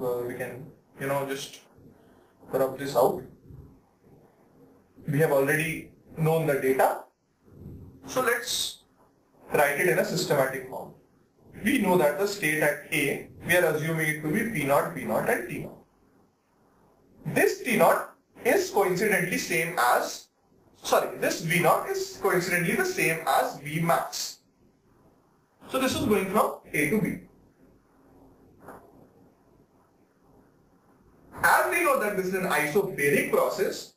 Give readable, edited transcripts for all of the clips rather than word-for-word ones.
we can, just rub this out. We have already known the data. So let's write it in a systematic form. We know that the state at A, we are assuming it to be P0, V0 and T0. This T0 is coincidentally same as, this V0 is coincidentally the same as V max. So this is going from A to B. As we know that this is an isobaric process,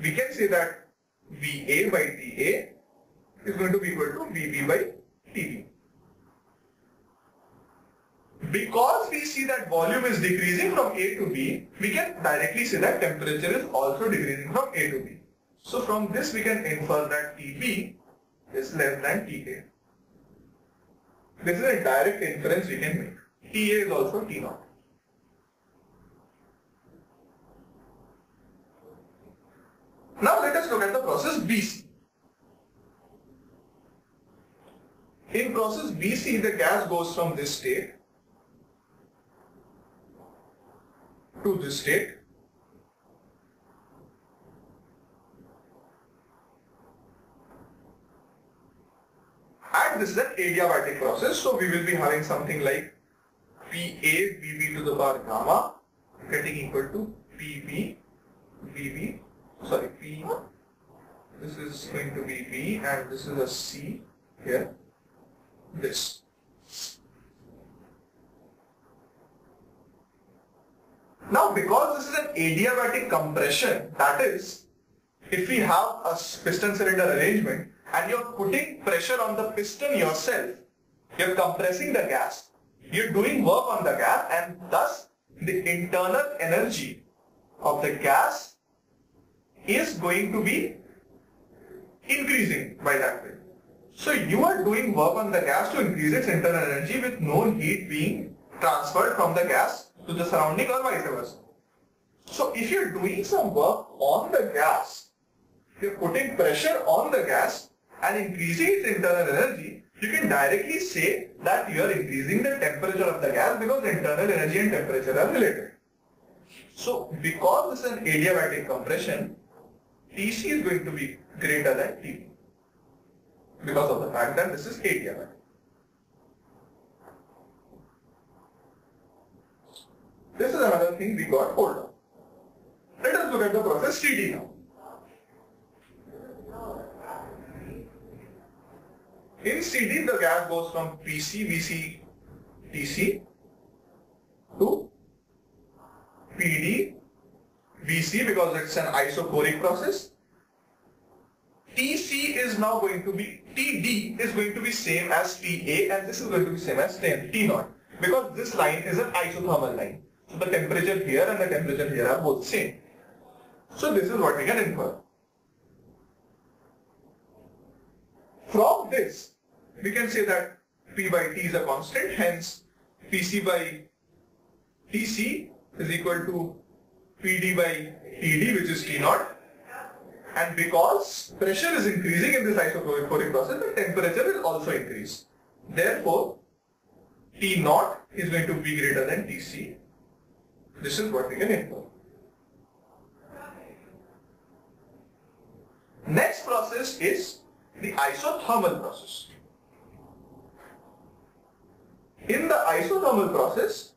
we can say that VA by TA is going to be equal to VB by TB. Because we see that volume is decreasing from A to B, we can directly say that temperature is also decreasing from A to B. So from this we can infer that TB is less than TA. This is a direct inference we can make. TA is also T0. Now let us look at the process BC. In process BC, the gas goes from this state to this state. And this is an adiabatic process, so we will be having something like PA VB to the power gamma getting equal to PB VB, P, this is going to be B and this is a C here, this. Now because this is an adiabatic compression, that is, if we have a piston cylinder arrangement and you're putting pressure on the piston yourself, you're compressing the gas, you're doing work on the gas, and thus the internal energy of the gas is going to be increasing by that way. So you are doing work on the gas to increase its internal energy with no heat being transferred from the gas to the surrounding or vice versa. So if you're doing some work on the gas, you're putting pressure on the gas and increasing its internal energy, you can directly say that you are increasing the temperature of the gas because internal energy and temperature are related. So because this is an adiabatic compression, TC is going to be greater than TB because of the fact that this is adiabatic. This is another thing we got hold of. Let us look at the process TD now. In CD, the gas goes from PC, VC, TC to PD, VC because it's an isochoric process. TC is now going to be, TD is going to be same as TA and this is going to be same as T0 because this line is an isothermal line. So the temperature here and the temperature here are both same. So this is what we can infer. From this, we can say that P by T is a constant, hence PC by TC is equal to PD by TD, which is T0. And because pressure is increasing in this isochoric process, the temperature will also increase. Therefore, T0 is going to be greater than TC. This is what we can infer. Next process is the isothermal process. In the isothermal process,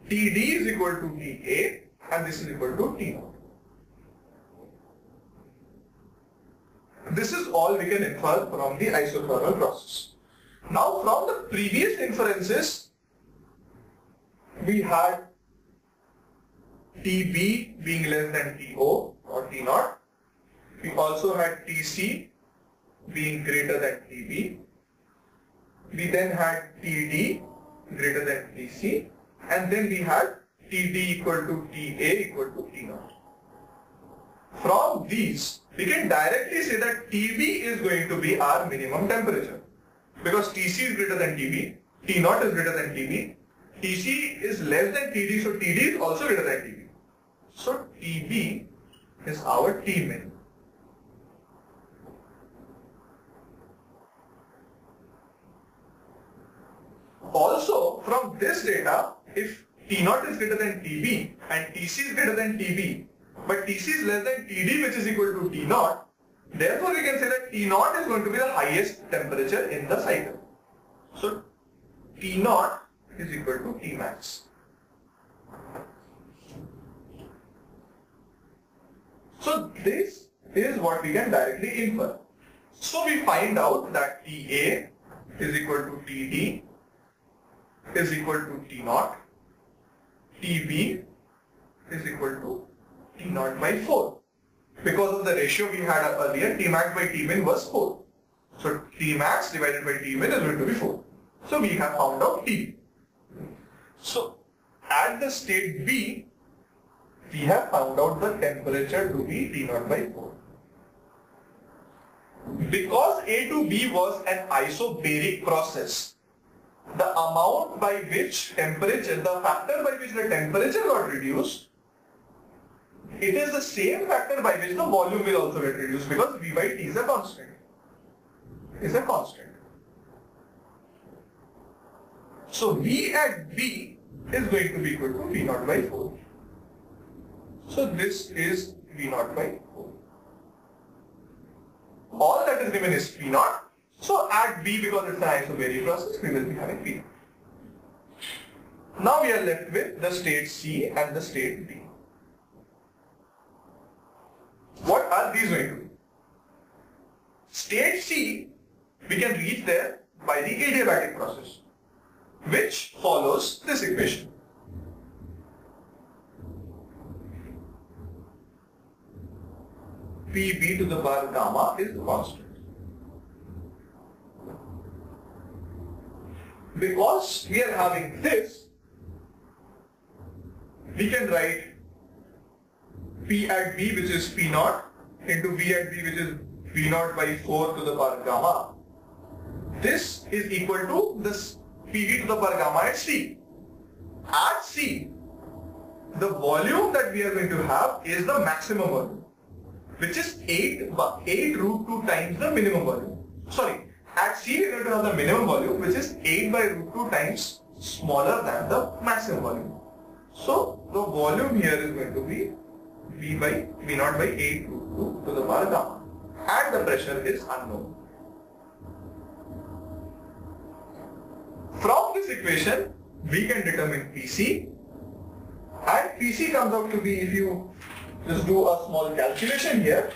TD is equal to TA and this is equal to T0. This is all we can infer from the isothermal process. Now from the previous inferences, we had TB being less than TO or T0. We also had TC being greater than TB. We then had TD greater than TC. And then we had TD equal to TA equal to T0. From these, we can directly say that TB is going to be our minimum temperature. Because TC is greater than TB, T0 is greater than TB, TC is less than TD, so TD is also greater than TB. So TB is our Tmin. Also, from this data, if T0 is greater than Tb and Tc is greater than Tb, but Tc is less than Td, which is equal to T0, therefore we can say that T0 is going to be the highest temperature in the cycle. So T0 is equal to Tmax. So this is what we can directly infer. So we find out that Ta is equal to Td is equal to T0, Tb is equal to T0 by 4. Because of the ratio we had earlier, Tmax by Tmin was 4. So Tmax divided by Tmin is going to be 4. So we have found out Tb. So at the state B, we have found out the temperature to be T0 by 4. Because A to B was an isobaric process, the amount by which temperature, the factor by which the temperature got reduced, it is the same factor by which the volume will also get reduced, because V by T is a constant. So V at B is going to be equal to V0 by 4. So this is V0 by 4. All that is given is V0. So at B, because it's an isobaric process, we will be having V0. Now we are left with the state C and the state D. What are these going to be? State C, we can reach there by the adiabatic process, which follows this equation. Pb to the power gamma is the constant. Because we are having this, we can write P at B, which is P0, into V at B, which is V0 by 4 to the power gamma. This is equal to this Pv to the power gamma at C. At C, the volume that we are going to have is the maximum volume, which is 8 root 2 times the minimum volume. Sorry, at C we are going to have the minimum volume, which is 8 by root 2 times smaller than the maximum volume. So the volume here is going to be V0 by 8 root 2 to the power gamma, and the pressure is unknown. From this equation, we can determine Pc, and Pc comes out to be, if you just do a small calculation here,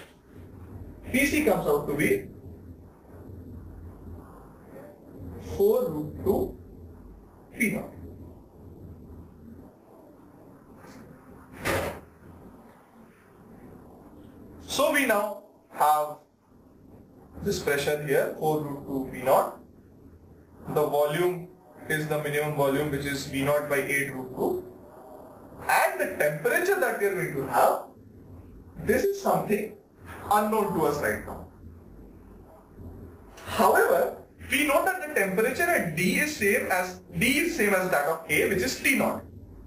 Pc comes out to be 4 root 2 P0. So we now have this pressure here, 4 root 2 V0. The volume is the minimum volume, which is V0 by 8 root 2. And the temperature that we are going to have, this is something unknown to us right now. However, we know that the temperature at D is same as that of A, which is T0.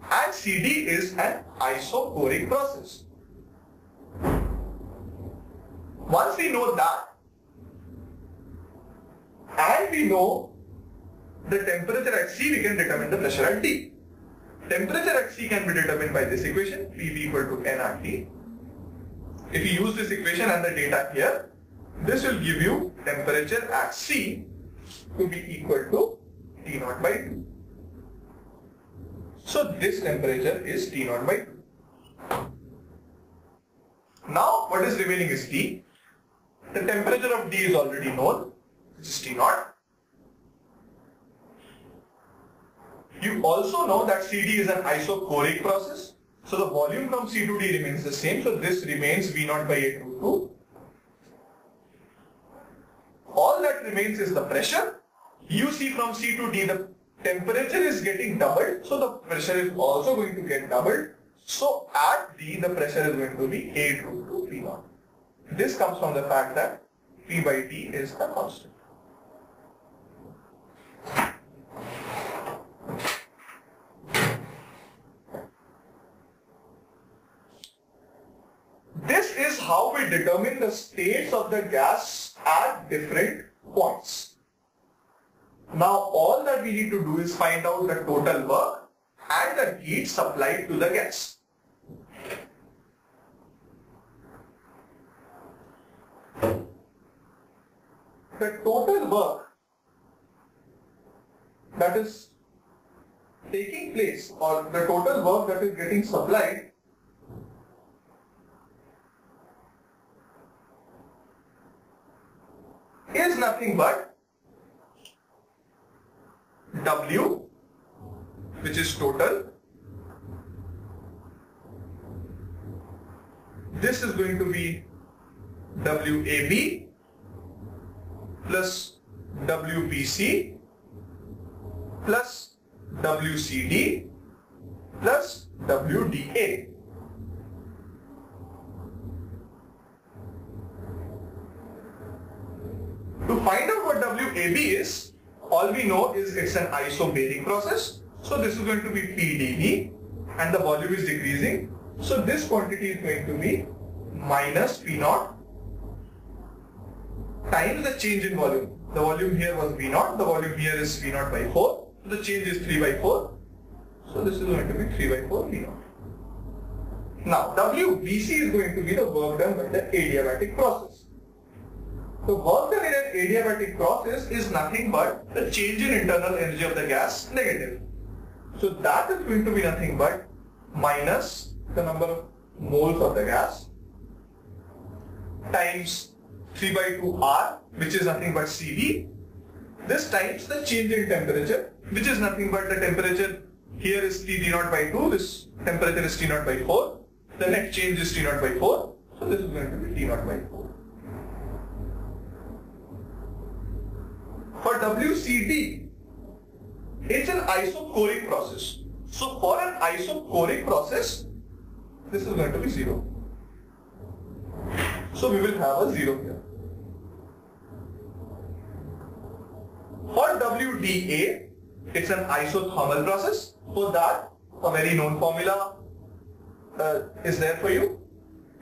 And CD is an isobaric process. Once we know that, and we know the temperature at C, we can determine the pressure at D. Temperature at C can be determined by this equation, Pv equal to nRT. If you use this equation and the data here, this will give you temperature at C to be equal to T0 by 2. So this temperature is T0 by 2. Now what is remaining is T. The temperature of D is already known, which is T0. You also know that CD is an isobaric process. So the volume from C to D remains the same. So this remains V0 by 8 root 2. All that remains is the pressure. You see from C to D the temperature is getting doubled. So the pressure is also going to get doubled. So at D the pressure is going to be 8 root 2 P0. This comes from the fact that P by T is a constant. This is how we determine the states of the gas at different points. Now all that we need to do is find out the total work and the heat supplied to the gas. The total work that is taking place, or the total work that is getting supplied, is nothing but W, which is total. This is going to be WAB plus WBC plus WCD plus WDA. To find out what WAB is, all we know is it's an isobaric process. So this is going to be PdV and the volume is decreasing. So this quantity is going to be minus P naught times the change in volume. The volume here was V naught, the volume here is V naught by 4. The change is 3 by 4. So this is going to be 3 by 4 V naught. Now WBC is going to be the work done by the adiabatic process. The work done in an adiabatic process is nothing but the change in internal energy of the gas negative. So that is going to be nothing but minus the number of moles of the gas times 3 by 2 R, which is nothing but Cv. This times the change in temperature, which is nothing but the temperature here is T naught by 2, this temperature is T naught by 4, the next change is T naught by 4, so this is going to be T naught by 4. For WCD, it's an isochoric process. So for an isochoric process, this is going to be 0. So we will have a 0 here. For WDA, it's an isothermal process. For that, a very known formula is there for you,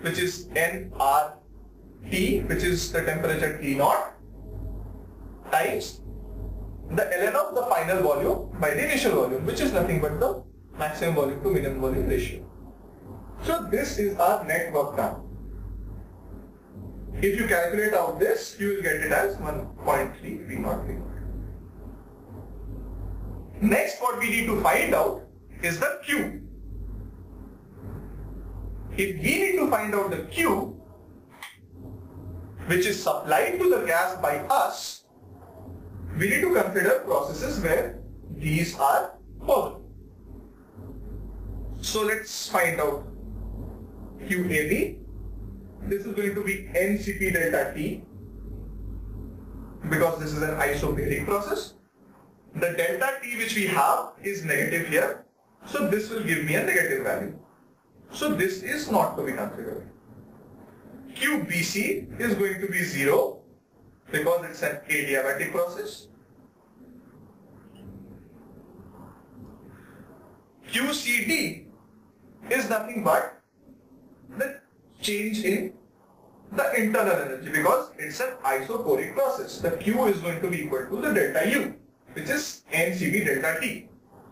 which is nRT, which is the temperature T naught, times the ln of the final volume by the initial volume, which is nothing but the maximum volume to minimum volume ratio. So this is our net work done. If you calculate out this, you will get it as 1.3 V naught V naught. Next, what we need to find out is the Q. If we need to find out the Q, which is supplied to the gas by us, we need to consider processes where these are possible. So let's find out QAB. This is going to be NCP delta T, because this is an isobaric process. The delta T which we have is negative here, so this will give me a negative value. So this is not to be considered. QBC is going to be 0 because it's an adiabatic process. QCD is nothing but the change in the internal energy, because it's an isochoric process. The Q is going to be equal to the delta U, which is NCB delta T.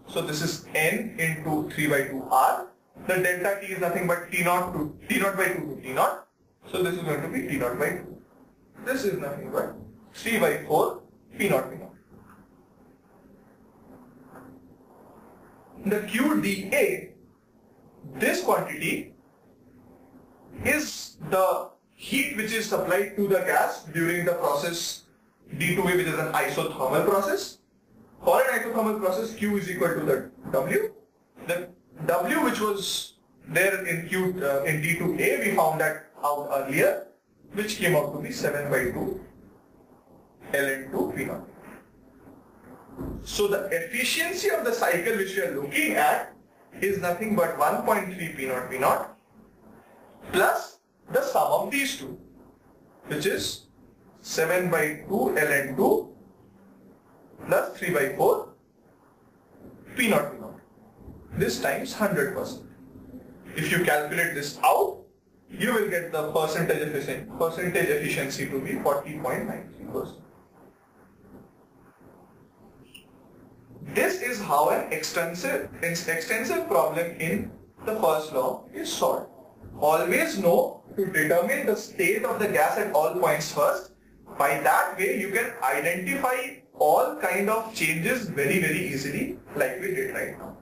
So this is N into 3 by 2 R. The delta T is nothing but T naught by 2 to T naught. So this is going to be T naught by 2. This is nothing but 3 by 4 P naught P naught. The QDA, this quantity is the heat which is supplied to the gas during the process D2A, which is an isothermal process. For an isothermal process, Q is equal to the W. The W which was there in D2A, we found that out earlier, which came out to be 7 by 2 ln2 P naught. So the efficiency of the cycle which we are looking at is nothing but 1.3 P naught P naught plus the sum of these two, which is 7 by 2 ln2 plus 3 by 4 P naught P naught. This times 100%. If you calculate this out, you will get the percentage efficiency to be 40.93%. This is how an extensive problem in the first law is solved. Always know to determine the state of the gas at all points first. By that way, you can identify all kind of changes very easily, like we did right now.